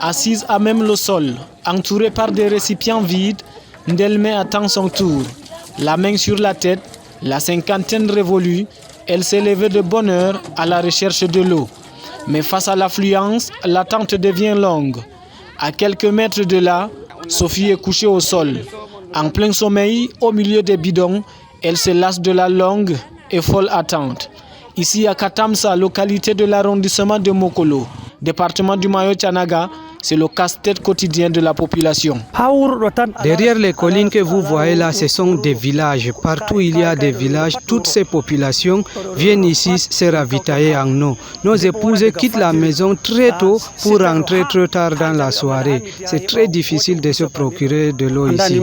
Assise à même le sol, entourée par des récipients vides, Ndelme attend son tour. La main sur la tête, la cinquantaine révolue, elle s'est levée de bonne heure à la recherche de l'eau. Mais face à l'affluence, l'attente devient longue. À quelques mètres de là, Sophie est couchée au sol. En plein sommeil, au milieu des bidons, elle se lasse de la longue et folle attente. Ici à Katamsa, localité de l'arrondissement de Mokolo, département du Mayo-Tchanaga, c'est le casse-tête quotidien de la population. Derrière les collines que vous voyez là, ce sont des villages. Partout il y a des villages. Toutes ces populations viennent ici se ravitailler en eau. Nos épouses quittent la maison très tôt pour rentrer très tard dans la soirée. C'est très difficile de se procurer de l'eau ici.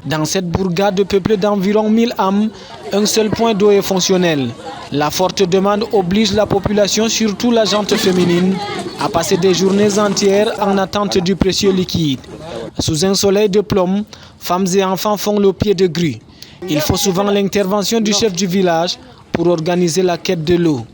Dans cette bourgade peuplée d'environ 1000 âmes, un seul point d'eau est fonctionnel. La forte demande oblige la population, surtout la gente féminine, à passer des journées entières en attente du précieux liquide. Sous un soleil de plomb, femmes et enfants font le pied de grue. Il faut souvent l'intervention du chef du village pour organiser la quête de l'eau.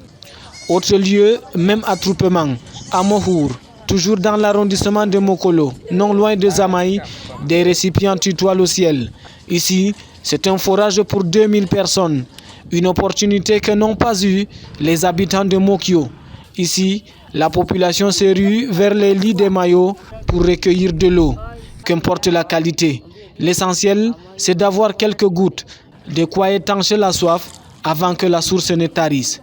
Autre lieu, même attroupement, à Mohour, toujours dans l'arrondissement de Mokolo, non loin de Zamaï, des récipients tutoient le ciel. Ici, c'est un forage pour 2000 personnes, une opportunité que n'ont pas eue les habitants de Mokyo. Ici, la population se rue vers les lits des maillots pour recueillir de l'eau, qu'importe la qualité. L'essentiel, c'est d'avoir quelques gouttes, de quoi étancher la soif avant que la source ne tarisse.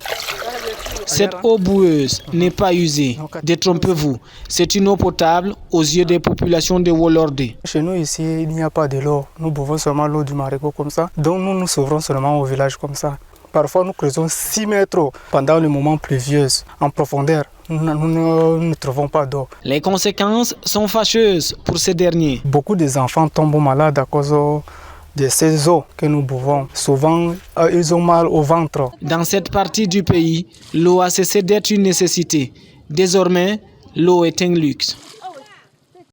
Cette eau boueuse n'est pas usée, détrompez-vous. C'est une eau potable aux yeux des populations de Wolorde. Chez nous ici, il n'y a pas de l'eau. Nous buvons seulement l'eau du Marigot comme ça. Donc nous nous sauverons seulement au village comme ça. Parfois nous creusons 6 mètres pendant le moment pluvieux. En profondeur, nous ne trouvons pas d'eau. Les conséquences sont fâcheuses pour ces derniers. Beaucoup d'enfants tombent malades à cause de ces eaux que nous buvons. Souvent, ils ont mal au ventre. Dans cette partie du pays, l'eau a cessé d'être une nécessité. Désormais, l'eau est un luxe.